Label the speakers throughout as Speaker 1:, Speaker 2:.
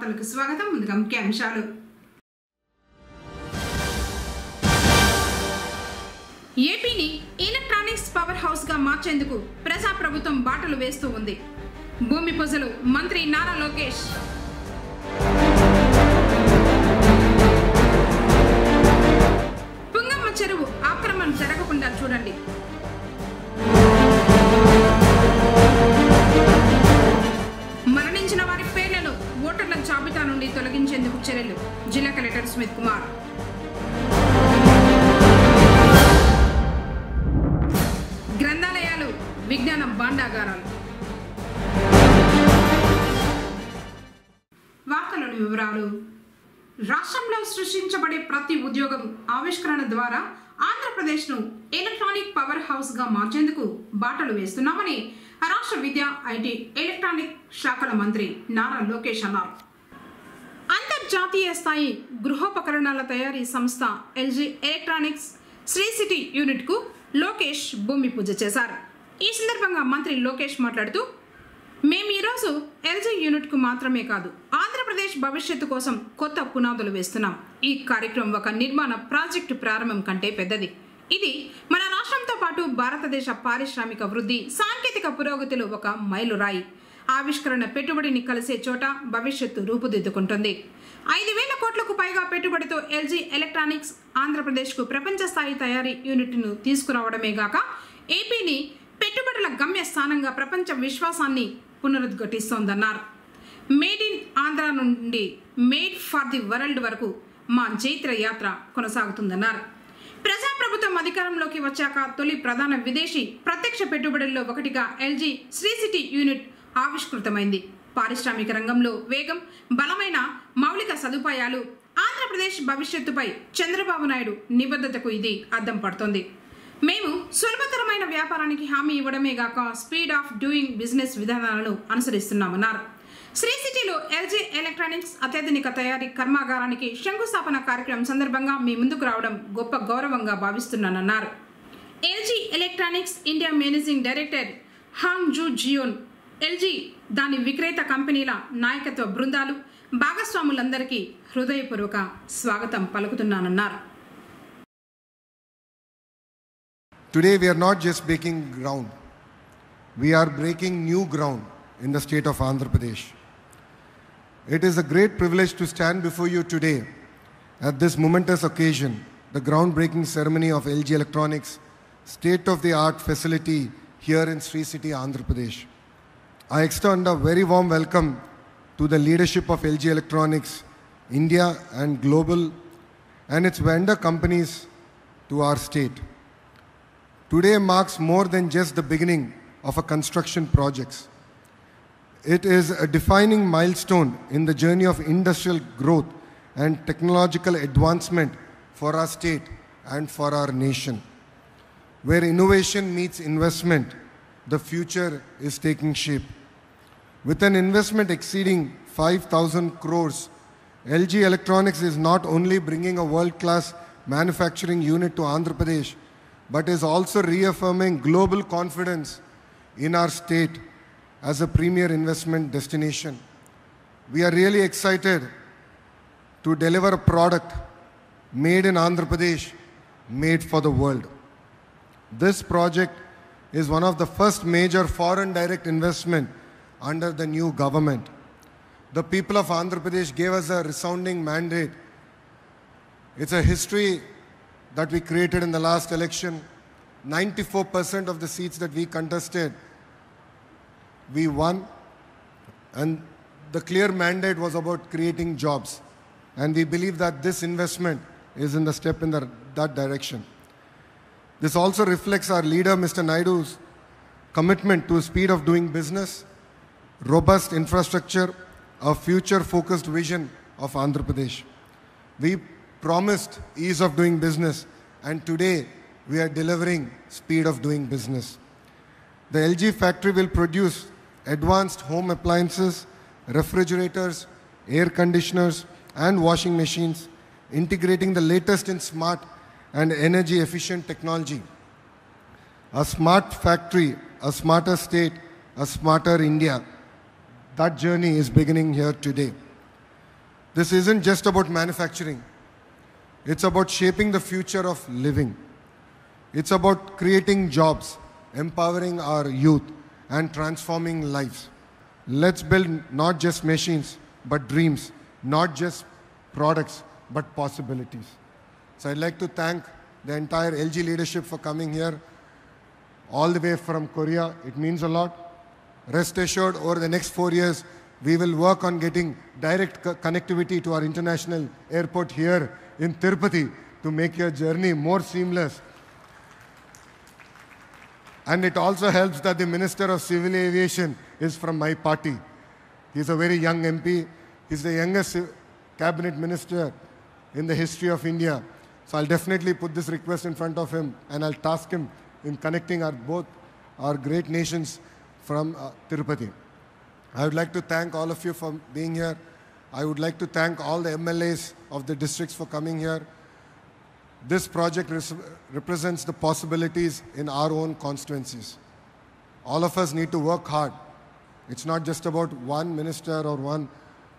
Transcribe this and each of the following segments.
Speaker 1: వార్తలకు స్వాగతం. ముందుగా ముఖ్యాంశాలు. ఏపీని ఎలక్ట్రానిక్స్ పవర్ హౌస్ గా మార్చేందుకు ప్రజాప్రభుత్వం బాటలు వేస్తూ ఉంది. భూమి పూజలు మంత్రి నారా లోకేష్. పుంగమ్మ చెరువు ఆక్రమణ జరగకుండా చూడండి. మరణించిన వారి పేర్లను ఓటర్ల జాబితా నుండి తొలగించేందుకు చర్యలు. జిల్లా కలెక్టర్ స్మిత్ కుమార్. గ్రంథాలయాలు విజ్ఞాన భాండాగారాలు. వార్తలోని వివరాలు. రాష్ట్రంలో సృష్టించబడే ప్రతి ఉద్యోగం ఆవిష్కరణ ద్వారా ఆంధ్రప్రదేశ్ను ఎలక్ట్రానిక్ పవర్ హౌస్ గా మార్చేందుకు బాటలు వేస్తున్నామని రాష్ట్ర విద్యా, ఐటీ, ఎలక్ట్రానిక్ శాఖల మంత్రి నారా లోకేష్ అన్నారు. అంతర్జాతీయ స్థాయి గృహోపకరణాల తయారీ సంస్థ LG electronics Sri City unit కు లోకేష్ భూమి పూజ చేశారు. ఈ సందర్భంగా మంత్రి లోకేష్ మాట్లాడుతూ, మేము ఈరోజు ఎల్జీ యూనిట్ కు మాత్రమే కాదు, ఆంధ్రప్రదేశ్ భవిష్యత్తు కోసం కొత్త పునాదులు వేస్తున్నాం. ఈ కార్యక్రమం ఒక నిర్మాణ ప్రాజెక్టు ప్రారంభం కంటే పెద్దది. ఇది మన రాష్ట్రంతో పాటు భారతదేశ పారిశ్రామిక వృద్ధి, సాంకేతిక పురోగతిలో ఒక మైలురాయి. ఆవిష్కరణ పెట్టుబడిని కలిసే చోట భవిష్యత్తు రూపుదిద్దుకుంటుంది. 5,000 కోట్లకు పైగా పెట్టుబడితో ఎల్జీ ఎలక్ట్రానిక్స్ ఆంధ్రప్రదేశ్కు ప్రపంచ స్థాయి తయారీ యూనిట్ను తీసుకురావడమే గాక ఏపీని పెట్టుబడుల గమ్య స్థానంగా ప్రపంచ విశ్వాసాన్ని పునరుద్ఘాటిస్తోందన్నారు. మేడ్ ఇన్ ఆంధ్ర నుండి మేడ్ ఫర్ ది వరల్డ్ వరకు మా జైత్ర యాత్ర కొనసాగుతుందన్నారు. ప్రజాప్రభుత్వం అధికారంలోకి వచ్చాక తొలి ప్రధాన విదేశీ ప్రత్యక్ష పెట్టుబడుల్లో ఒకటిగా ఎల్జీ శ్రీ సిటీ యూనిట్ ఆవిష్కృతమైంది. పారిశ్రామిక రంగంలో వేగం, బలమైన మౌలిక సదుపాయాలు, ఆంధ్రప్రదేశ్ భవిష్యత్తుపై చంద్రబాబు నాయుడు నిబద్ధతకు ఇది అద్దం పడుతోంది. మేము సులభతరమైన వ్యాపారానికి హామీ ఇవ్వడమే గాక స్పీడ్ ఆఫ్ డూయింగ్ బిజినెస్ విధానాలను అనుసరిస్తున్నామన్నారు. శ్రీ సిటీలో ఎల్జీ ఎలక్ట్రానిక్స్ అత్యాధునిక తయారీ కర్మాగారానికి శంకుస్థాపన కార్యక్రమం సందర్భంగా మీ ముందుకు రావడం గొప్ప గౌరవంగా భావిస్తున్నానన్నారు. LG electronics India managing director Hong Ju Jeon, LG, దాని విక్రేత కంపెనీల నాయకత్వ బృందాలు, భాగస్వాములందరికీ హృదయపూర్వక స్వాగతం పలుకుతున్నానన్నారు.
Speaker 2: Today we are not just breaking ground, we are breaking new ground in the state of Andhra Pradesh. It is a great privilege to stand before you today at this momentous occasion, the groundbreaking ceremony of LG Electronics state-of-the-art facility here in Sri City, Andhra Pradesh. I extend a very warm welcome to the leadership of LG Electronics, India and global, and its vendor companies to our state. Today marks more than just the beginning of a construction project. It is a defining milestone in the journey of industrial growth and technological advancement for our state and for our nation. Where innovation meets investment, the future is taking shape. With an investment exceeding 5,000 crores, LG Electronics is not only bringing a world-class manufacturing unit to Andhra Pradesh, but is also reaffirming global confidence in our state as a premier investment destination. We are really excited to deliver a product made in Andhra Pradesh, made for the world. This project is one of the first major foreign direct investment under the new government. The people of Andhra Pradesh gave us a resounding mandate. It's a history that we created in the last election. 94% of the seats that we contested, we won, and the clear mandate was about creating jobs, and we believe that this investment is in the step in that direction. This also reflects our leader Mr. Naidu's commitment to speed of doing business, robust infrastructure, a future focused vision of Andhra Pradesh. We promised ease of doing business, and today we are delivering speed of doing business. The LG factory will produce advanced home appliances, refrigerators, air conditioners and washing machines, integrating the latest in smart and energy efficient technology. A smart factory, a smarter state, a smarter India. That journey is beginning here today. This isn't just about manufacturing. It's about shaping the future of living. It's about creating jobs, empowering our youth, and transforming lives. Let's build not just machines, but dreams, not just products, but possibilities. So I'd like to thank the entire LG leadership for coming here, all the way from Korea. It means a lot. Rest assured, over the next 4 years, we will work on getting direct connectivity to our international airport here in Tirupati to make your journey more seamless. And it also helps that the Minister of Civil Aviation is from my party. He's a very young MP. He's the youngest cabinet minister in the history of India. So I'll definitely put this request in front of him, and I'll task him in connecting both our great nations from Tirupati. I would like to thank all of you for being here. I would like to thank all the MLAs of the districts for coming here. This project represents the possibilities in our own constituencies. All of us need to work hard. It's not just about one minister or one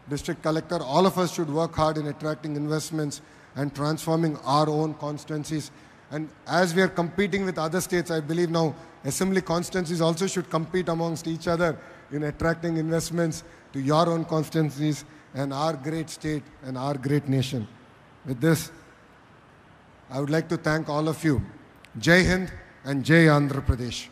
Speaker 2: district collector. All of us should work hard in attracting investments and transforming our own constituencies. And as we are competing with other states, I believe now assembly constituencies also should compete amongst each other in attracting investments to your own constituencies and our great state and our great nation. With this, I would like to thank all of you. Jai Hind and Jai Andhra Pradesh.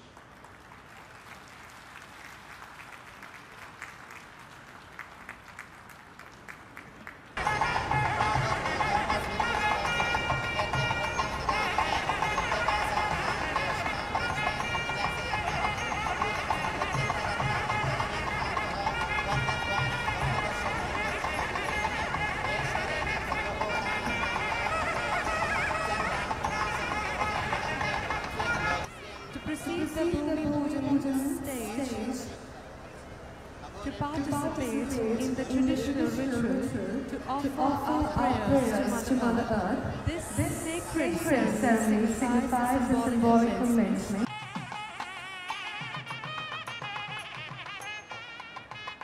Speaker 3: To participate in the traditional ritual to offer our prayers to Mother Earth, this sacred ceremony signifies the symbolic commencement.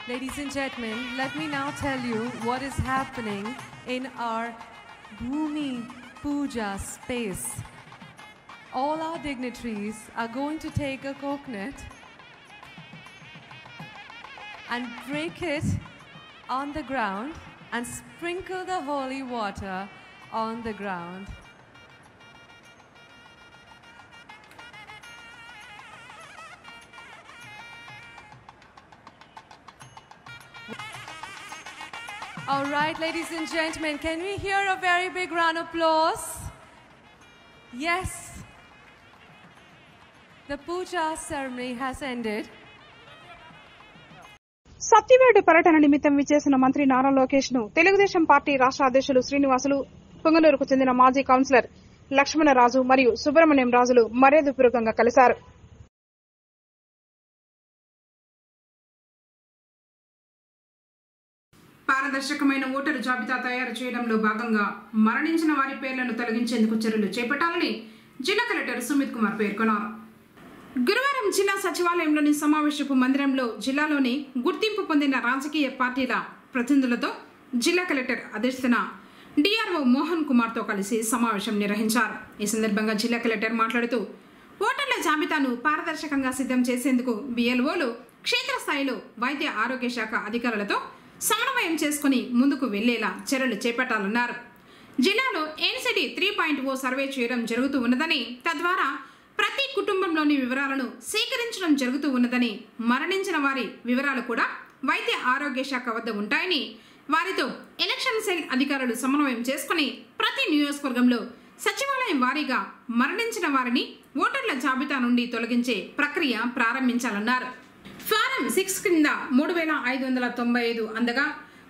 Speaker 3: Ladies and gentlemen, let me now tell you what is happening in our Bhumi Puja space. All our dignitaries are going to take a coconut and break it on the ground and sprinkle the holy water on the ground. All right, ladies and gentlemen, can we hear a very big round of applause? Yes. The puja ceremony has ended.
Speaker 1: Satyavedu పర్యటన నిమిత్తం విచ్చేసిన మంత్రి నారా లోకేష్ ను Telugu Desam party రాష్ట్ర అధ్యక్షులు శ్రీనివాసులు, పొంగనూరుకు చెందిన మాజీ councillor Lakshmanaraju మరియు సుబ్రహ్మణ్యం రాజులు మర్యాదపూర్వకంగా కలిశారు. పారదర్శకమైన ఓటరు జాబితా తయారు చేయడంలో భాగంగా మరణించిన వారి పేర్లను తొలగించేందుకు చర్యలు చేపట్టాలని జిల్లా కలెక్టర్ సుమిత్ కుమార్ పేర్కొన్నారు. గురువారం జిల్లా సచివాలయంలోని సమావేశపు మందిరంలో జిల్లాలోని గుర్తింపు పొందిన రాజకీయ పార్టీల ప్రతినిధులతో జిల్లా కలెక్టర్ అధ్యక్షతన డిఆర్ఓ మోహన్ కుమార్తో కలిసి సమావేశం నిర్వహించారు. ఈ సందర్భంగా జిల్లా కలెక్టర్ మాట్లాడుతూ ఓటర్ల జాబితాను పారదర్శకంగా సిద్ధం చేసేందుకు బిఎల్ఓలు క్షేత్రస్థాయిలో వైద్య ఆరోగ్య శాఖ అధికారులతో సమన్వయం చేసుకుని ముందుకు వెళ్లేలా చర్యలు చేపట్టాలన్నారు. జిల్లాలో ఎన్సిడి 3.0 సర్వే చేయడం జరుగుతూ ఉన్నదని, తద్వారా ప్రతి కుటుంబంలోని వివరాలను సేకరించడం జరుగుతూ ఉన్నదని, మరణించిన వారి వివరాలు కూడా వైద్య ఆరోగ్య శాఖ వద్ద ఉంటాయని, వారితో ఎలక్షన్ సెల్ అధికారులు సమన్వయం చేసుకుని ప్రతి నియోజకవర్గంలో సచివాలయం వారీగా మరణించిన వారిని ఓటర్ల జాబితా నుండి తొలగించే ప్రక్రియ ప్రారంభించాలన్నారు. ఫారం 6 క్రింద 3595 అందగా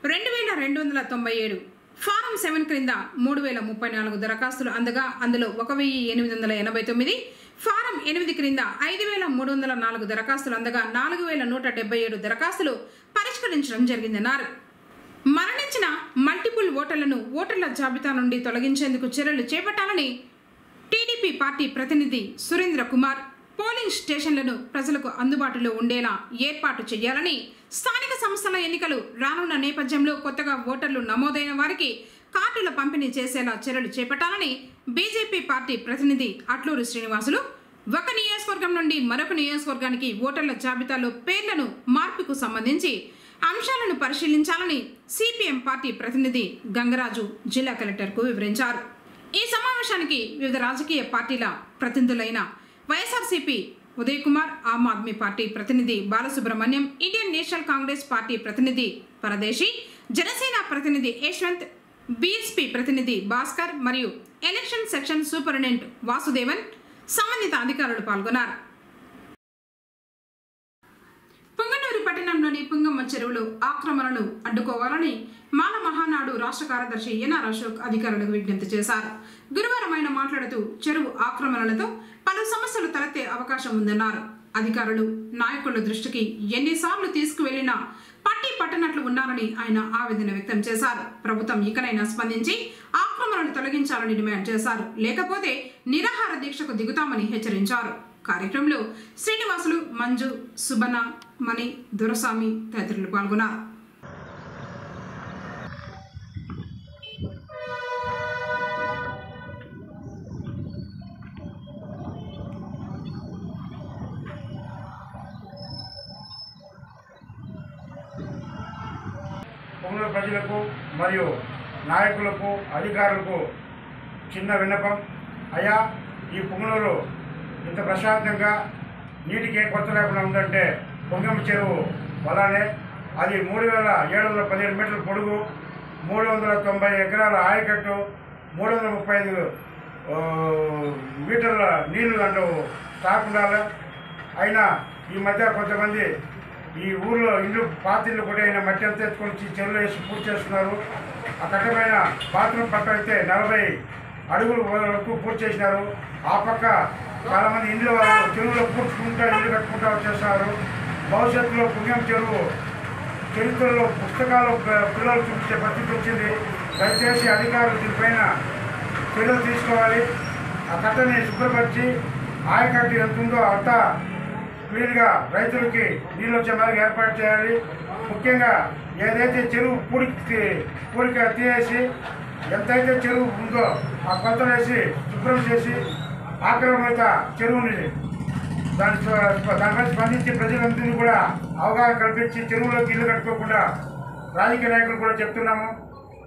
Speaker 1: 2297, ఫారం 7 క్రింద 3034 దరఖాస్తులు అందగా అందులో 1889, ఫారం 8 క్రింద 5304 దరఖాస్తులు అందగా 4177 దరఖాస్తులు పరిష్కరించడం జరిగిందన్నారు. మరణించిన మల్టిపుల్ ఓటర్లను ఓటర్ల జాబితా నుండి తొలగించేందుకు చర్యలు చేపట్టాలని టీడీపీ పార్టీ ప్రతినిధి సురేంద్ర కుమార్, పోలింగ్ స్టేషన్లను ప్రజలకు అందుబాటులో ఉండేలా ఏర్పాటు చేయాలని, స్థానిక సంస్థల ఎన్నికలు రానున్న నేపథ్యంలో కొత్తగా ఓటర్లు నమోదైన వారికి కార్డుల పంపిణీ చేసేలా చర్యలు చేపట్టాలని బీజేపీ పార్టీ ప్రతినిధి అట్లూరి శ్రీనివాసులు ఒక నియోజకవర్గం నుండి మరొక నియోజకవర్గానికి ఓటర్ల జాబితాలో పేర్లను మార్పుకు సంబంధించి అంశాలను పరిశీలించాలని సిపిఎం పార్టీ ప్రతినిధి గంగరాజు జిల్లా కలెక్టర్కు వివరించారు. ఈ సమావేశానికి వివిధ రాజకీయ పార్టీల ప్రతినిధులైన వైఎస్ఆర్సీపీ ఉదయ్ కుమార్, ఆమ్ ఆద్మీ పార్టీ ప్రతినిధి Balasubrahmanyam, Indian national Congress party ప్రతినిధి పరదేశి, జనసేన ప్రతినిధి యశ్వంత్, బీఎస్పీ ప్రతినిధి భాస్కర్ మరియు ఎలక్షన్ సెక్షన్ సూపరింటెండెంట్ వాసుదేవన్ సంబంధిత అధికారులు పాల్గొన్నారు. పుంగనూరు పట్టణంలోని పుంగమ్మ చెరువులో ఆక్రమణను అడ్డుకోవాలని మాల మహానాడు రాష్ట్ర కార్యదర్శి ఎన్ఆర్ అశోక్ అధికారులకు విజ్ఞప్తి చేశారు. గురువారం ఆయన మాట్లాడుతూ చెరువు ఆక్రమణలతో పలు సమస్యలు తలెత్తే అవకాశం ఉందన్నారు. అధికారులు నాయకుల దృష్టికి ఎన్నిసార్లు తీసుకువెళ్లినా పట్టి పట్టనట్లు ఉన్నారని ఆయన ఆవేదన వ్యక్తం చేశారు. ప్రభుత్వం ఇకనైనా స్పందించి ఆక్రమణను తొలగించాలని డిమాండ్ చేశారు. లేకపోతే నిరాహార దీక్షకు దిగుతామని హెచ్చరించారు. కార్యక్రమంలో శ్రీనివాసులు, మంజు, సుబన, మణి, దొరస్వామి తదితరులు పాల్గొన్నారు.
Speaker 4: పుంగనూరు ప్రజలకు మరియు నాయకులకు, అధికారులకు చిన్న విన్నపం. అయ్యా, ఈ పుంగనూరు ఇంత ప్రశాంతంగా నీటికి ఏ కొరత లేకుండా ఉందంటే పొంగమ్మ చెరువు వల్లనే. అది 3715 మీటర్ల పొడుగు, 390 ఎకరాల ఆయకట్టు, 335 మీటర్ల నీళ్లు దాంట్లో స్టాక్ ఉండాలి. అయినా ఈ మధ్య కొంతమంది ఈ ఊళ్ళో ఇల్లు పాత ఇల్లు కూడా అయినా మట్టి అంతా ఎత్తుకొని చెరువులు వేసి పూర్తి చేస్తున్నారు. ఆ కట్టమైన బాత్రూమ్ పక్క అయితే 40 అడుగుల వరకు పూర్తి చేసినారు. ఆ పక్క చాలామంది ఇండ్ల వాళ్ళు చెరువులో పూడ్చుకుంటూ ఇల్లు కట్టుకుంటూ వచ్చేస్తున్నారు. భవిష్యత్తులో పుంగమ్మ చెరువు చరిత్రలో పుస్తకాలు పిల్లలు చూపించే పరిస్థితి వచ్చింది. దయచేసి అధికారులు దీనిపైన చర్యలు తీసుకోవాలి. ఆ కట్టని శుభ్రపరిచి ఆయకట్టు ఎంత ఉందో అంతా క్లీన్గా రైతులకి నీళ్ళు వచ్చే మేరకు ఏర్పాటు చేయాలి. ముఖ్యంగా ఏదైతే చెరువు పూడిక తీసేసి ఎంతైతే చెరువు ఉందో ఆ కొలతలు వేసి శుభ్రం చేసి ఆక్రమణ చెరువుని దానిపై స్పందించి ప్రజలందరినీ కూడా అవగాహన కల్పించి చెరువులోకి ఇల్లు కట్టుకోకుండా రాజకీయ నాయకులు కూడా చెప్తున్నాము,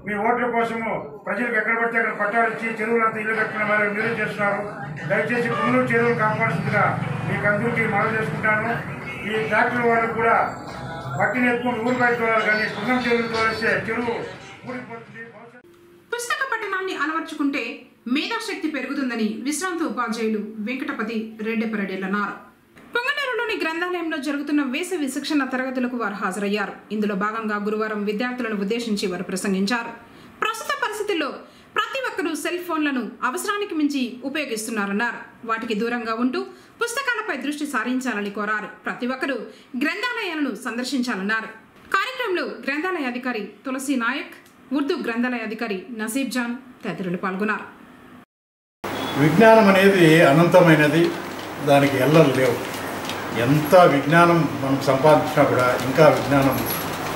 Speaker 4: మీ ఓట్ల కోసము ప్రజలకు ఎక్కడ పడితే అక్కడ పట్టాలు ఇచ్చి చెరువులంతా ఇల్లు కట్టుకునే వారు మీరు చేస్తున్నారు. దయచేసి పుంగనూరు చెరువులు కాపాడాల్సిందిగా మీకు అందరికీ మనవి చేసుకుంటాను. ఈ ట్రాక్టర్ వాళ్ళకు కూడా మట్టిని ఎత్తుకుని ఊరు బయట తోలాలి, కానీ పుంగమ్మ చెరువులు తోలేస్తే చెరువు ఊడిపోతుంది.
Speaker 1: పుస్తక పఠనాన్ని అలవర్చుకుంటే మేధాశక్తి పెరుగుతుందని విశ్రాంత ఉపాధ్యాయులు వెంకటపతి రెడ్డిపరెడ్డిలు అన్నారు. పుంగనూరులోని గ్రంథాలయంలో జరుగుతున్న వేసవి శిక్షణ తరగతులకు వారు హాజరయ్యారు. ఇందులో భాగంగా గురువారం విద్యార్థులను ఉద్దేశించి వారు ప్రసంగించారు. ప్రస్తుత పరిస్థితుల్లో ప్రతి ఒక్కరూ సెల్ ఫోన్లను అవసరానికి మించి ఉపయోగిస్తున్నారన్నారు. వాటికి దూరంగా ఉంటూ పుస్తకాలపై దృష్టి సారించాలని కోరారు. ప్రతి ఒక్కరూ గ్రంథాలయాలను సందర్శించాలన్నారు. కార్యక్రమంలో గ్రంథాలయ అధికారి తులసి నాయక్, ఉర్దూ గ్రంథాలయ అధికారి నసీబ్ జాన్ తదితరులు పాల్గొన్నారు.
Speaker 5: విజ్ఞానం అనేది అనంతమైనది, దానికి ఎల్లలు లేవు. ఎంత విజ్ఞానం మనం సంపాదించినా కూడా ఇంకా విజ్ఞానం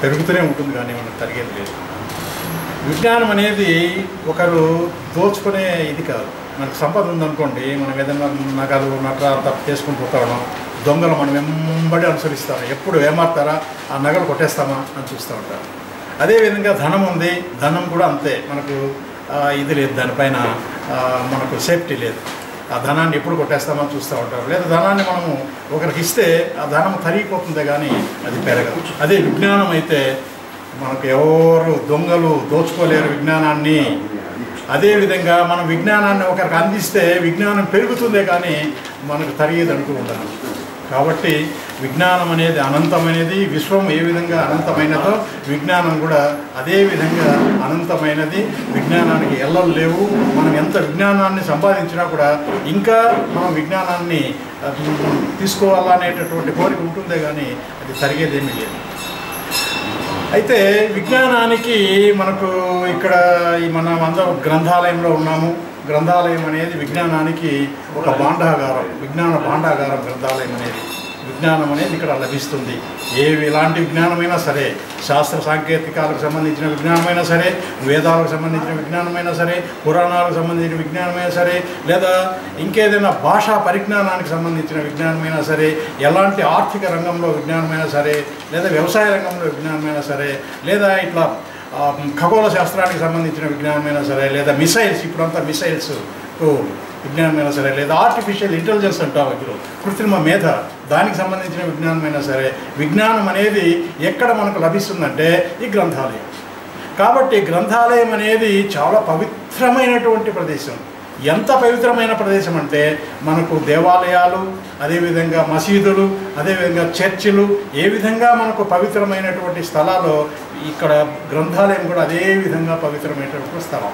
Speaker 5: పెరుగుతూనే ఉంటుంది, కానీ మనకు తరిగేది లేదు. విజ్ఞానం అనేది ఒకరు దోచుకునే ఇది కాదు. మనకు సంపద ఉందనుకోండి, మనం ఏదైనా నగలు నట్రా తప్పు చేసుకుని పోతాం, దొంగలు మనం వెంబడి అనుసరిస్తాం. ఎప్పుడు ఏమారుతారా, ఆ నగలు కొట్టేస్తామా అని చూస్తూ ఉంటారు. అదేవిధంగా ధనం ఉంది, ధనం కూడా అంతే. మనకు ఇది లేదు, దానిపైన మనకు సేఫ్టీ లేదు. ఆ ధనాన్ని ఎప్పుడు కొట్టేస్తామని చూస్తూ ఉంటారు. లేదా ధనాన్ని మనము ఒకరికి ఇస్తే ఆ ధనం తరిగిపోతుందే కానీ అది పెరగదు. అదే విజ్ఞానం అయితే మనకు ఎవరు దొంగలు దోచుకోలేరు విజ్ఞానాన్ని. అదేవిధంగా మనం విజ్ఞానాన్ని ఒకరికి అందిస్తే విజ్ఞానం పెరుగుతుందే కానీ మనకు తరిగేదంటూ ఉండదు. కాబట్టి విజ్ఞానం అనేది అనంతమైనది. విశ్వం ఏ విధంగా అనంతమైనదో విజ్ఞానం కూడా అదే విధంగా అనంతమైనది. విజ్ఞానానికి ఎల్లలు లేవు. మనం ఎంత విజ్ఞానాన్ని సంపాదించినా కూడా ఇంకా మనం విజ్ఞానాన్ని తీసుకోవాలనేటటువంటి కోరిక ఉంటుందే కానీ అది తరిగేదేమీ లేదు. అయితే విజ్ఞానానికి మనకు ఇక్కడ మనం అందరం గ్రంథాలయంలో ఉన్నాము. గ్రంథాలయం అనేది విజ్ఞానానికి ఒక భాండాగారం, విజ్ఞాన భాండాగారం గ్రంథాలయం అనేది. విజ్ఞానం అనేది ఇక్కడ లభిస్తుంది. ఎలాంటి విజ్ఞానమైనా సరే, శాస్త్ర సాంకేతికాలకు సంబంధించిన విజ్ఞానమైనా సరే, వేదాలకు సంబంధించిన విజ్ఞానమైనా సరే, పురాణాలకు సంబంధించిన విజ్ఞానమైనా సరే, లేదా ఇంకేదైనా భాషా పరిజ్ఞానానికి సంబంధించిన విజ్ఞానమైనా సరే, ఎలాంటి ఆర్థిక రంగంలో విజ్ఞానమైనా సరే, లేదా వ్యవసాయ రంగంలో విజ్ఞానమైనా సరే, లేదా ఇట్లా ఖగోళ శాస్త్రానికి సంబంధించిన విజ్ఞానమైనా సరే, లేదా మిసైల్స్, ఇప్పుడంతా మిసైల్స్ విజ్ఞానమైనా సరే, లేదా ఆర్టిఫిషియల్ ఇంటెలిజెన్స్ అంటాం ఇప్పుడు, కృత్రిమ మేధ, దానికి సంబంధించిన విజ్ఞానమైనా సరే, విజ్ఞానం అనేది ఎక్కడ మనకు లభిస్తుందంటే ఈ గ్రంథాలయం. కాబట్టి గ్రంథాలయం అనేది చాలా పవిత్రమైనటువంటి ప్రదేశం. ఎంత పవిత్రమైన ప్రదేశం అంటే మనకు దేవాలయాలు, అదేవిధంగా మసీదులు, అదేవిధంగా చర్చిలు ఏ విధంగా మనకు పవిత్రమైనటువంటి స్థలాలు, ఇక్కడ గ్రంథాలయం కూడా అదే విధంగా పవిత్రమైనటువంటి స్థలం.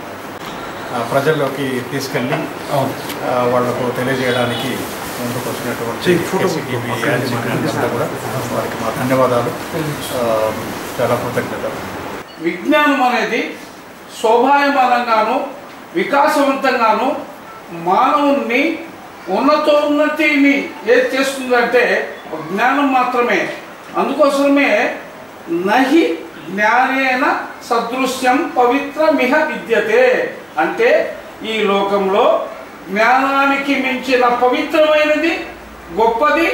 Speaker 5: ప్రజల్లోకి తీసుకెళ్ళి వాళ్లకు తెలియజేయడానికి ముందుకు వచ్చినటువంటి కేసీటీవీ యాజమాన్యానికి కూడా వారికి మా ధన్యవాదాలు, చాలా కృతజ్ఞతలు.
Speaker 6: విజ్ఞానం అనేది శోభాయమానంగాను వికాసవంతంగాను మానవుణ్ణి ఉన్నతోన్నతిని ఏది చేస్తుందంటే జ్ఞానం మాత్రమే. అందుకోసమే నహి జ్ఞానేన సదృశ్యం పవిత్రమిహ విద్యతే అంటే ఈ లోకంలో జ్ఞానానికి మించిన పవిత్రమైనది, గొప్పది,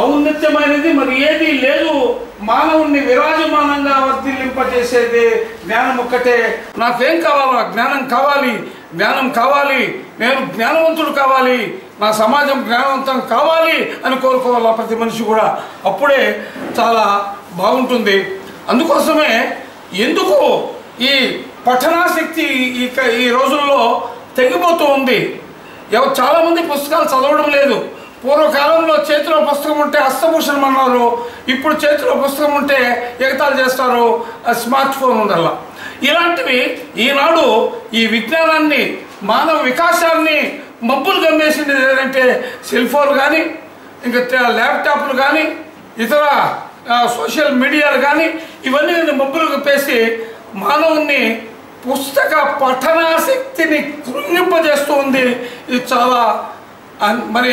Speaker 6: ఔన్నత్యమైనది మరి ఏది లేదు. మానవుణ్ణి విరాజమానంగా వర్ధిల్లింపజేసేది జ్ఞానం ఒక్కటే. నాకేం కావాలా? జ్ఞానం కావాలి, జ్ఞానం కావాలి, నేను జ్ఞానవంతుడు కావాలి, నా సమాజం జ్ఞానవంతం కావాలి అని కోరుకోవాలా ప్రతి మనిషి కూడా. అప్పుడే చాలా బాగుంటుంది. అందుకోసమే ఎందుకు ఈ పఠనాశక్తి ఈ రోజుల్లో తెగిపోతూ ఉంది. చాలామంది పుస్తకాలు చదవడం లేదు. పూర్వకాలంలో చేతిలో పుస్తకం ఉంటే హస్తభూషణం అన్నారు, ఇప్పుడు చేతిలో పుస్తకం ఉంటే ఎగతాళి చేస్తారు, స్మార్ట్ ఫోన్ ఉందల్లా. ఇలాంటివి ఈనాడు ఈ విజ్ఞానాన్ని, మానవ వికాసాన్ని మబ్బులు గమ్మేసింది ఏదంటే సెల్ ఫోన్ కానీ, ఇంకా ల్యాప్టాప్లు కానీ, ఇతర సోషల్ మీడియాలు కానీ, ఇవన్నీ మబ్బులు గప్పేసి మానవుని పుస్తక పఠనాశక్తిని కృంగింపజేస్తూ ఉంది. ఇది చాలా మరి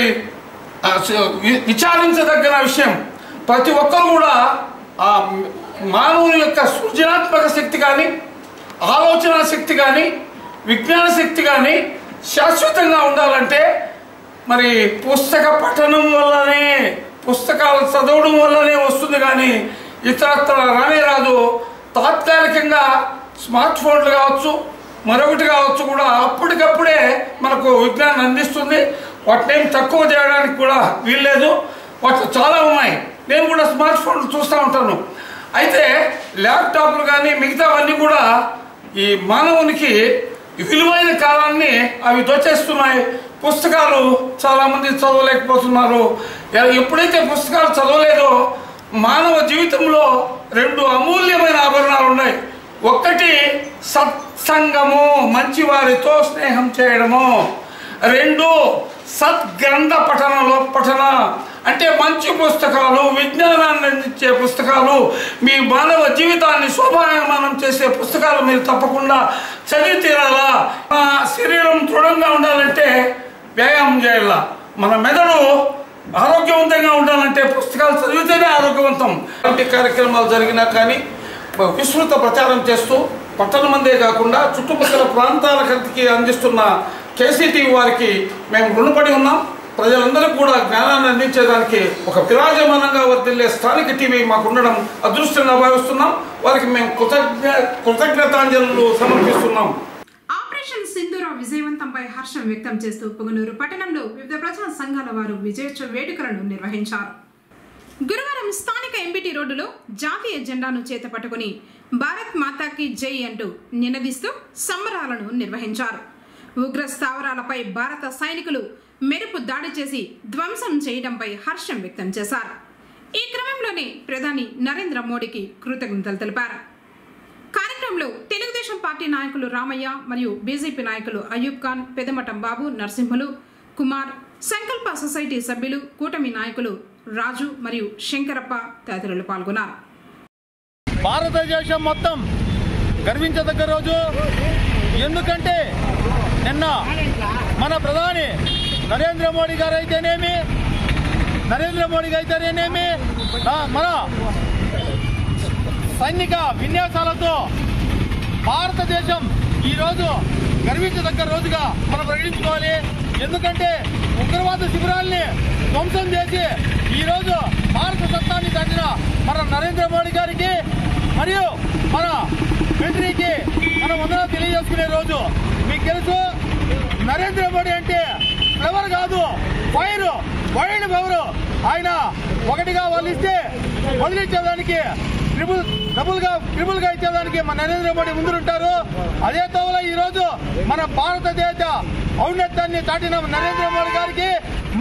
Speaker 6: విచారించదగిన విషయం. ప్రతి ఒక్కరు కూడా ఆ మానవుని యొక్క సృజనాత్మక శక్తి కానీ, ఆలోచన శక్తి కానీ, విజ్ఞాన శక్తి కానీ శాశ్వతంగా ఉండాలంటే మరి పుస్తక పఠనం వల్లనే, పుస్తకాలు చదవడం వల్లనే వస్తుంది. కానీ ఇతరత్ర రానే రాదు. తాత్కాలికంగా స్మార్ట్ ఫోన్లు కావచ్చు, మరొకటి కావచ్చు కూడా అప్పటికప్పుడే మనకు విజ్ఞానం అందిస్తుంది. వాటిని ఏం తక్కువ చేయడానికి కూడా వీల్లేదు. వాటిలో చాలా ఉన్నాయి. నేను కూడా స్మార్ట్ ఫోన్లు చూస్తూ ఉంటాను. అయితే ల్యాప్టాప్లు కానీ మిగతావన్నీ కూడా ఈ మానవునికి విలువైన కాలాన్ని అవి దోచేస్తున్నాయి. పుస్తకాలు చాలామంది చదవలేకపోతున్నారు. ఎప్పుడైతే పుస్తకాలు చదవలేదో మానవ జీవితంలో రెండు అమూల్యమైన ఆభరణాలు ఉన్నాయి. ఒకటి సత్సంగము, మంచివారితో స్నేహం చేయడము. రెండు సద్గ్రంథ పఠన అంటే మంచి పుస్తకాలు, విజ్ఞానాన్ని అందించే పుస్తకాలు, మీ మానవ జీవితాన్ని శోభాయమానం చేసే పుస్తకాలు మీరు తప్పకుండా చదివి తీరాలా. మన శరీరం దృఢంగా ఉండాలంటే వ్యాయామం చేయాలా. మన మెదడు ఆరోగ్యవంతంగా ఉండాలంటే పుస్తకాలు చదివితేనే ఆరోగ్యవంతం. ఇలాంటి కార్యక్రమాలు జరిగినా కానీ విస్తృత ప్రచారం చేస్తూ పట్టణమందే కాకుండా చుట్టుపక్కల ప్రాంతాలకి అందిస్తున్న కేసీటీవీ వారికి మేము రుణపడి ఉన్నాం. ప్రజలందరికీ కూడా జ్ఞానాన్ని అందించేదానికి ఒక విరాజమానంగా వర్ధిల్లే స్థానిక టీవీ మాకు ఉండడం అదృష్టంగా భావిస్తున్నాం. వారికి మేము కృతజ్ఞతాంజలులు సమర్పిస్తున్నాం.
Speaker 1: ఆపరేషన్ సింధూర విజయవంతంపై హర్షం వ్యక్తం చేస్తూ పొగనూరు పట్టణంలో వివిధ ప్రజా సంఘాల వారు విజయోత్సవ వేడుకలను నిర్వహించారు. గురువారం స్థానిక ఎంబీటీ రోడ్డులో జాతీయ జెండాను చేతపట్టుకుని భారత్ మాతాకి జై అంటూ నినదిస్తూ సంబరాలను నిర్వహించారు. ఉగ్ర స్థావరాలపై భారత సైనికులు మెరుపు దాడి చేసి ధ్వంసం చేయడంపై హర్షం వ్యక్తం చేశారు. ఈ క్రమంలోనే ప్రధాని నరేంద్ర మోడీకి కృతజ్ఞతలు తెలిపారు. కార్యక్రమంలో తెలుగుదేశం పార్టీ నాయకులు రామయ్య మరియు బీజేపీ నాయకులు అయూబ్ ఖాన్, పెదమఠం బాబు, నరసింహులు, కుమార్, సంకల్ప సొసైటీ సభ్యులు, కూటమి నాయకులు రాజు మరియు శంకరప్ప తదితరులు పాల్గొన్నారు.
Speaker 7: భారతదేశం మొత్తం గర్వించదగ్గ రోజు. ఎందుకంటే నిన్న మన ప్రధాని నరేంద్ర మోడీ గారు అయితేనేమి మన సైనిక విన్యాసాలతో భారతదేశం ఈరోజు గర్వించదగ్గ రోజుగా మనం ప్రకటించుకోవాలి. ఎందుకంటే ఉగ్రవాద శిబిరాల్ని ధ్వంసం చేసి ఈరోజు భారత సత్తాన్ని దాటిన మన నరేంద్ర మోడీ గారికి మరియు మన మిలిటరీకి మనం వందనాలు తెలియజేసుకునే రోజు. మీకు తెలుసు, నరేంద్ర మోడీ అంటే ఫ్లవర్ కాదు, ఫైర్, వైల్డ్ పవర్. ఆయన ఒకటిగా వాళ్ళు ఇస్తే వదిలించేదానికి ట్రిపుల్ గా ఇచ్చేదానికి మన నరేంద్ర మోడీ ముందుంటారు. అదే తోవలో ఈ రోజు మన భారతదేశ ఔన్నత్యాన్ని దాటిన నరేంద్ర మోడీ గారికి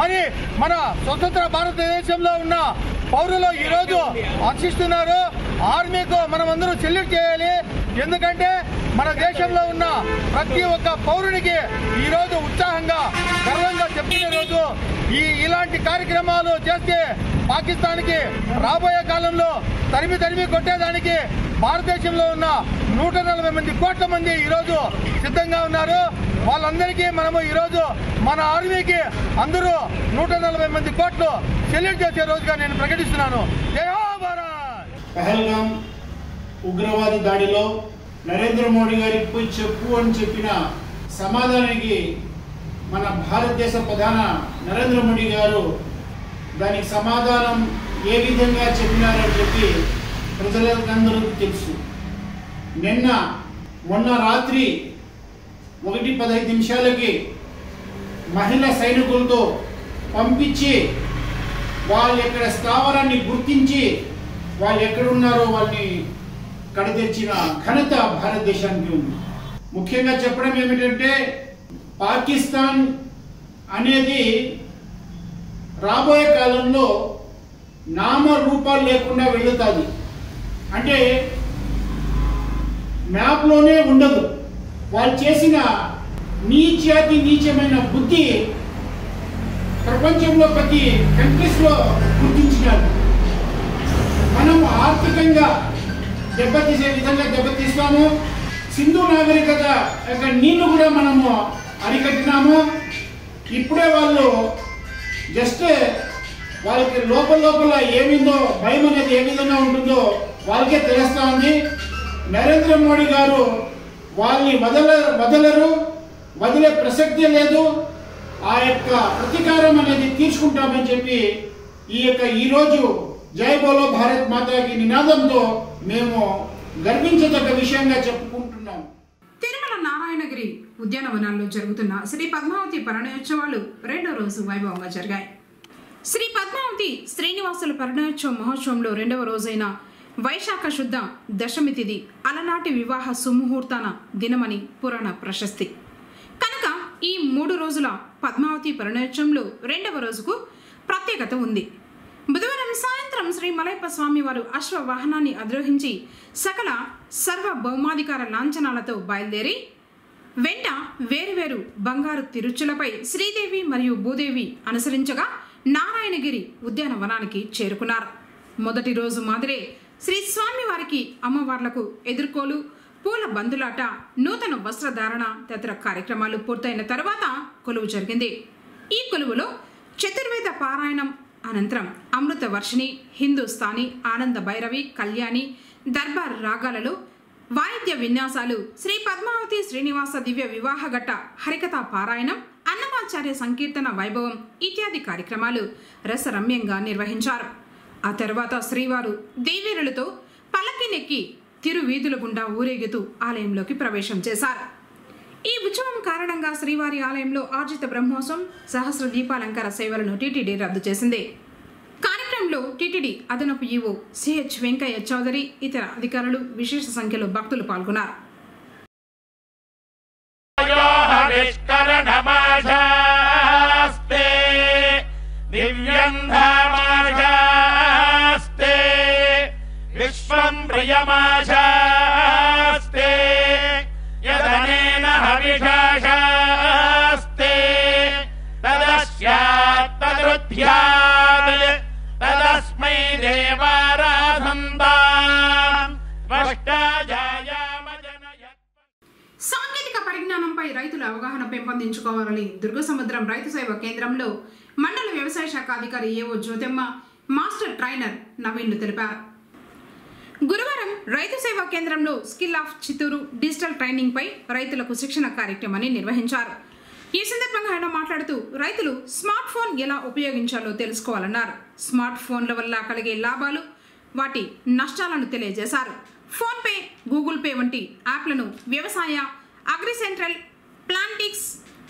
Speaker 7: మరి మన స్వతంత్ర భారతదేశంలో ఉన్న పౌరులు ఈ రోజు హర్షిస్తున్నారు. ఆర్మీకు మనం అందరూ సెల్యూట్ చేయాలి. ఎందుకంటే మన దేశంలో ఉన్న ప్రతి ఒక్క పౌరునికి ఈ రోజు ఉత్సాహంగా గర్వంగా చెప్పుకునే రోజు. ఇలాంటి కార్యక్రమాలు చేస్తే పాకిస్తాన్కి రాబోయే కాలంలో తరిమి కొట్టేదానికి భారతదేశంలో ఉన్న 140 కోట్ల మంది ఈరోజు సిద్ధంగా ఉన్నారు. వాళ్ళందరికీ మనము ఈరోజు మన ఆర్మీకి అందరూ 140 కోట్లు సెల్యూట్ చేసే రోజుగా నేను ప్రకటిస్తున్నాను. జై హో భారత్.
Speaker 8: పహల్గాం ఉగ్రవాది దాడిలో నరేంద్ర మోడీ గారికి పోయి చెప్పు అని చెప్పిన సమాధానానికి మన భారతదేశ ప్రధాన నరేంద్ర మోడీ గారు దానికి సమాధానం ఏ విధంగా చెప్పినారని చెప్పి ప్రజలందరికీ తెలుసు. మొన్న రాత్రి 1:15 మహిళా సైనికులతో పంపించి వాళ్ళ యొక్క స్థావరాన్ని గుర్తించి వాళ్ళు ఎక్కడున్నారో వాళ్ళని కడతెచ్చిన ఘనత భారతదేశానికి ఉంది. ముఖ్యంగా చెప్పడం ఏమిటంటే పాకిస్తాన్ అనేది రాబోయే కాలంలో నామరూపాలు లేకుండా వెళుతుంది. అంటే మ్యాప్లోనే ఉండదు. వాళ్ళు చేసిన నీచమైన బుద్ధి ప్రపంచంలో ప్రతి కంట్రీస్లో గుర్తించినారు. మనం ఆర్థికంగా దెబ్బతీసే విధంగా దెబ్బతీస్తాము. సింధు నాగరికత యొక్క నీళ్లు కూడా మనము అరికట్టినాము. ఇప్పుడే వాళ్ళు జస్ట్ వాళ్ళకి లోపల ఏమిందో భయం అనేది ఏ విధంగా ఉంటుందో వాళ్ళకే తెలుస్తూ ఉంది. నరేంద్ర మోడీ గారు వాళ్ళని వదిలే ప్రసక్తే లేదు. ఆ యొక్క ప్రతీకారం అనేది తీర్చుకుంటామని చెప్పి ఈరోజు జై బోలో భారత్ మాతాకి నినాదంతో మేము గర్వించదగ్గ విషయంగా చెప్పుకుంటున్నాం.
Speaker 1: తిరుమల నారాయణగిరి ఉద్యానవనాల్లో జరుగుతున్న శ్రీ పద్మావతి పరిణయోత్సవాలు 2వ రోజు వైభవంగా జరిగాయి. శ్రీ పద్మావతి శ్రీనివాసుల పరిణయోత్సవ మహోత్సవంలో 2వ రోజైన వైశాఖ శుద్ధ దశమి తిథి అలనాటి వివాహ సుముహూర్తాన దినమని పురాణ ప్రశస్తి కనుక ఈ 3 రోజుల పద్మావతి పరిణయోత్సవంలో 2వ రోజుకు ప్రత్యేకత ఉంది. బుధవారం సాయంత్రం శ్రీ మలయప్ప స్వామి వారు అశ్వ వాహనాన్ని అధిరోహించి సకల సర్వభౌమాధికార లాంఛనాలతో బయలుదేరి వెంట వేరువేరు బంగారు తిరుచులపై శ్రీదేవి మరియు భూదేవి అనుసరించగా నారాయణగిరి ఉద్యానవనానికి చేరుకున్నారు. మొదటి రోజు మాదిరే శ్రీ స్వామి వారికి అమ్మవార్లకు ఎదుర్కోలు, పూల బందులాట, నూతన వస్త్రధారణ తదితర కార్యక్రమాలు పూర్తయిన తర్వాత కొలువు జరిగింది. ఈ కొలువులో చతుర్వేద పారాయణం అనంతరం అమృత వర్షిణి, హిందూస్థానీ, ఆనంద భైరవి, కళ్యాణి, దర్బార్ రాగాలలో వాయిద్య విన్యాసాలు, శ్రీ పద్మావతి శ్రీనివాస దివ్య వివాహఘట్ట హరికథా పారాయణం, అన్నమాచార్య సంకీర్తన వైభవం ఇత్యాది కార్యక్రమాలు రసరమ్యంగా నిర్వహించారు. ఆ తర్వాత శ్రీవారు దేవీరులతో పల్లకినెక్కి తిరువీధుల గుండా ఊరేగుతూ ఆలయంలోకి ప్రవేశం చేశారు. ఈ ఉత్సవం కారణంగా శ్రీవారి ఆలయంలో ఆర్జిత బ్రహ్మోత్సవం, సహస్ర దీపాలంకార సేవలను టీటీడీ రద్దు చేసింది. కార్యక్రమంలో టీటీడీ అదనపు ఈవో సిహెచ్ వెంకయ్య చౌదరి, ఇతర అధికారులు, విశేష సంఖ్యలో భక్తులు పాల్గొన్నారు.
Speaker 9: విశ్వం ప్రియమాశాస్తే యదనేన హవిషాశాస్తే తదస్యాత్ తదృధ్యాత్ తదస్మై దేవారాధంతాం వష్టాజాయామజనయత్.
Speaker 1: సాంకేతిక పరిజ్ఞానంపై రైతుల రైతుల అవగాహన పెంపొందించుకోవాలని దుర్గసముద్రం రైతు సేవ కేంద్రంలో మండల వ్యవసాయ శాఖ అధికారి ఏవో జ్యోతెమ్మ, మాస్టర్ ట్రైనర్ నవీన్లు తెలిపారు. గురువారం రైతు సేవా కేంద్రంలో skill of Chittoor digital training పై రైతులకు శిక్షణ కార్యక్రమాన్ని నిర్వహించారు. ఈ సందర్భంగా ఆయన మాట్లాడుతూ రైతులు స్మార్ట్ ఫోన్ ఎలా ఉపయోగించాలో తెలుసుకోవాలన్నారు. స్మార్ట్ ఫోన్ల వల్ల కలిగే లాభాలు, వాటి నష్టాలను తెలియజేశారు. ఫోన్పే, గూగుల్ పే వంటి యాప్లను వ్యవసాయ, agri central, Plantix,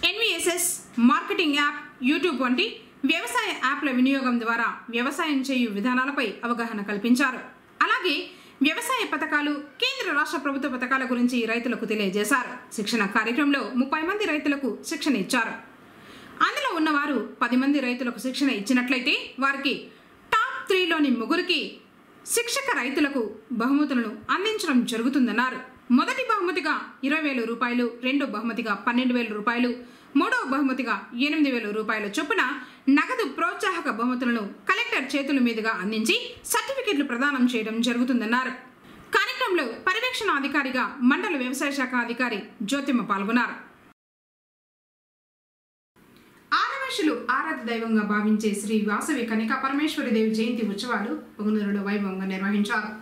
Speaker 1: NVSS, marketing app, YouTube వంటి వ్యవసాయ యాప్ల వినియోగం ద్వారా వ్యవసాయం చేయు విధానాలపై అవగాహన కల్పించారు. అలాగే వ్యవసాయ పథకాలు, కేంద్ర రాష్ట్ర ప్రభుత్వ పథకాల గురించి రైతులకు తెలియజేశారు. శిక్షణ కార్యక్రమంలో 30 మంది రైతులకు శిక్షణ ఇచ్చారు. అందులో ఉన్నవారు 10 మంది రైతులకు శిక్షణ ఇచ్చినట్లయితే వారికి టాప్ 3లోని 3కి శిక్షక రైతులకు బహుమతులను అందించడం జరుగుతుందన్నారు. మొదటి బహుమతిగా 20,000 రూపాయలు, రెండో బహుమతిగా 12,000 రూపాయలు, మూడవ బహుమతిగా 8,000 రూపాయల చొప్పున నగదు ప్రోత్సాహక బహుమతులను కలెక్టర్ చేతుల మీదుగా అందించి సర్టిఫికెట్లు ప్రదానం చేయడం జరుగుతుందన్నారు. కార్యక్రమంలో పర్యవేక్షణ అధికారిగా మండల వ్యవసాయ శాఖ అధికారి జ్యోతిమ్మ పాల్గొన్నారు. ఆదివాసులు ఆరాధ్య దైవంగా భావించే శ్రీ వాసవి కనికా పరమేశ్వరి దేవి జయంతి ఉత్సవాలు పొంగనూరులో వైభవంగా నిర్వహించారు.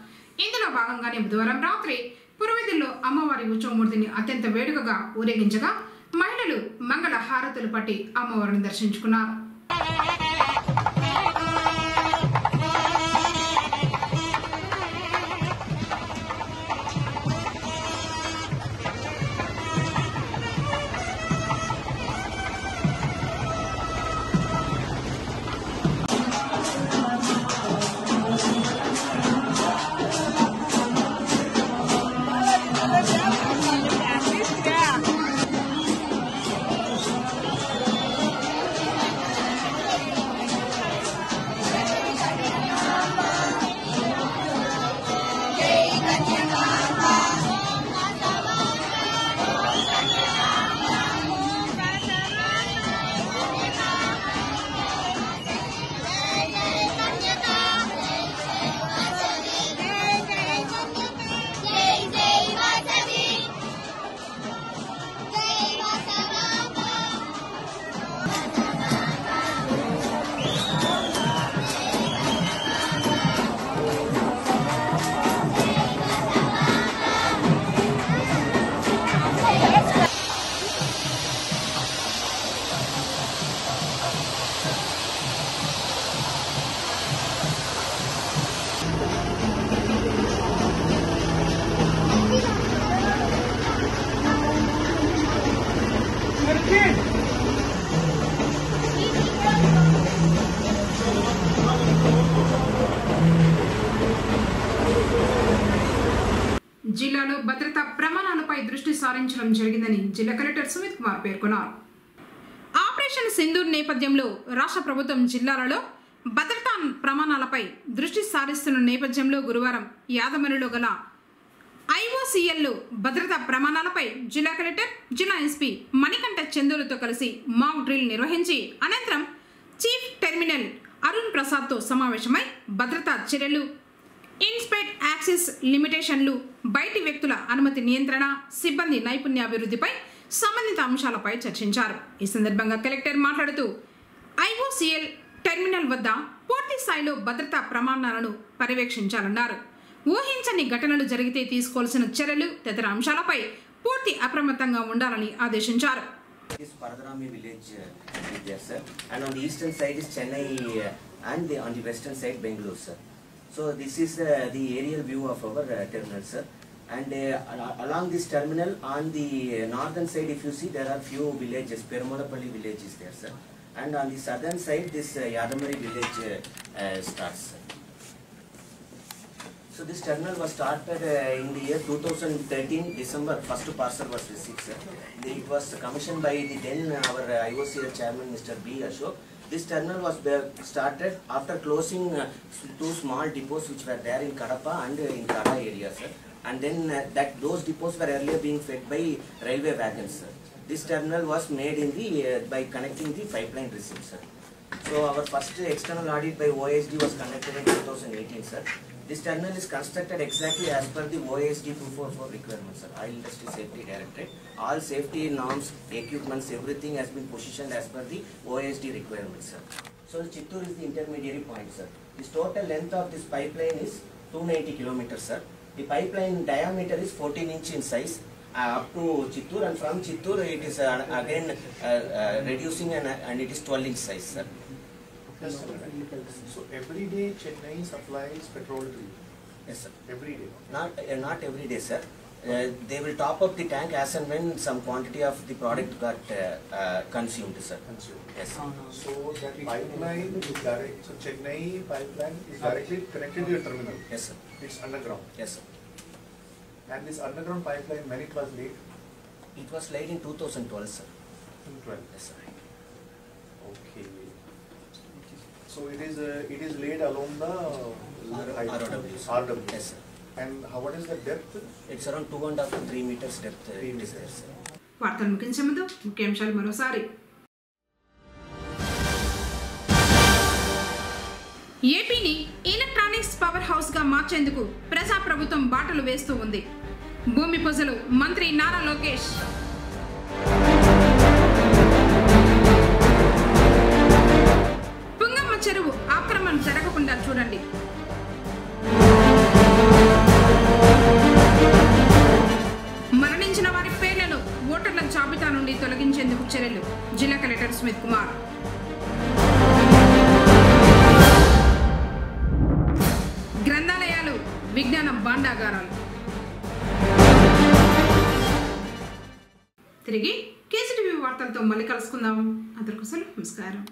Speaker 1: ఇందులో భాగంగానే బుధవారం రాత్రి పురవీధుల్లో అమ్మవారి ఉత్సవమూర్తిని అత్యంత వేడుకగా ఊరేగించగా మహిళలు మంగళ హారతులు పట్టి అమ్మవారిని దర్శించుకున్నారు. జిల్లాలో భద్రతా ప్రమాణాలపై దృష్టి సారించడం జరిగిందని జిల్లా కలెక్టర్ సుమిత్ కుమార్ పేర్కొన్నారు. ఆపరేషన్ సింధూర్ నేపథ్యంలో రాష్ట్ర ప్రభుత్వం జిల్లాలలో భద్రతా ప్రమాణాలపై దృష్టి సారిస్తున్న నేపథ్యంలో గురువారం యాదమరిలో గల ఐఓసీఎల్లో భద్రతా ప్రమాణాలపై జిల్లా కలెక్టర్, జిల్లా ఎస్పీ మణికంఠ చందూరుతో కలిసి మాక్ డ్రిల్ నిర్వహించి అనంతరం చీఫ్ టెర్మినల్ అరుణ్ ప్రసాద్తో సమావేశమై భద్రతా చర్యలు, ఇన్స్పెక్ట్ యాక్సెస్ లిమిటేషన్లు, బయటి వ్యక్తుల అనుమతి నియంత్రణ, సిబ్బంది నైపుణ్యాభివృద్ధిపై సంబంధిత అంశాలపై చర్చించారు. ఈ సందర్భంగా కలెక్టర్ మాట్లాడుతూ ఐఓసీఎల్ టెర్మినల్ వద్ద పూర్తి స్థాయిలో భద్రతా ప్రమాణాలను పర్యవేక్షించాలన్నారు. ఊహించని ఘటనలు జరిగితే తీసుకోవాల్సిన చర్యలు తదితర అంశాలపై పూర్తి అప్రమత్తంగా ఉండాలని ఆదేశించారు.
Speaker 10: This Paradurami village is there, sir, and on the eastern side is Chennai and on the western side Bengaluru, sir. So this is the aerial view of our terminal, sir. And along this terminal, on the northern side, if you see, there are few villages. Perumalapalli village is there, sir. And on the southern side, this Yadamari village starts, sir. So this terminal was started in the year 2013, December. First parcel was received, sir. It was commissioned by the then our IOCL chairman, Mr. B. Ashok. This terminal was started after closing two small depots which were there in Kadapa and in Kada area, sir. And then those depots were earlier being fed by railway wagons, sir. This terminal was made in the by connecting the pipeline receipt, sir. So our first external audit by OSD was conducted in 2018, sir. This terminal is constructed exactly as per the OSD 244 requirements, sir. Oil Industry Safety Directorate. All safety norms, equipments, everything has been positioned as per the OSD requirements, sir. So Chittoor is the intermediary point, sir. This total length of this pipeline is 290 kilometers, sir. The pipeline diameter is 14 inch in size up to Chittoor, and from Chittoor it is again reducing and it is 12 inch size, sir.
Speaker 11: Yes, sir. So every day Chennai supplies petrol to you?
Speaker 10: Yes, sir.
Speaker 11: Every day?
Speaker 10: Not every day, sir. They will top up the tank as and when some quantity of the product got consumed, sir.
Speaker 11: Consumed.
Speaker 10: Yes, sir.
Speaker 11: So that pipeline is direct. So Chennai pipeline is directly connected to your terminal.
Speaker 10: Yes, sir.
Speaker 11: It's underground.
Speaker 10: Yes, sir.
Speaker 11: And this underground pipeline, when it was laid?
Speaker 10: It was laid in 2012, sir.
Speaker 11: 2012.
Speaker 10: Yes, sir.
Speaker 11: Okay. So it is laid along the
Speaker 10: ROW, sir.
Speaker 11: RW.
Speaker 10: Yes, sir.
Speaker 11: And what is the depth?
Speaker 10: It's around 2.5 to 3 meters depth.
Speaker 11: 3
Speaker 10: it is there,
Speaker 11: meters.
Speaker 10: sir.
Speaker 1: వార్తలు ముగించే ముందు ముఖ్యాంశాలు మరోసారి. ఏపీని electronics power house గా మార్చేందుకు ప్రజాప్రభుత్వం బాటలు వేస్తూ ఉంది. భూమి పూజలు మంత్రి నారా లోకేష్. పుంగమ్మ చెరువు ఆక్రమణ జరగకుండా చూడండి. మరణించిన వారి పేర్లను ఓటర్ల జాబితా నుండి తొలగించేందుకు చర్యలు జిల్లా కలెక్టర్ స్మిత్ కుమార్. గ్రంథాలయాలు విజ్ఞాన భాండాగారాలు. తిరిగి కేసీటీవీ వార్తలతో మళ్ళీ కలుసుకుందాం. అందరికీ నమస్కారం.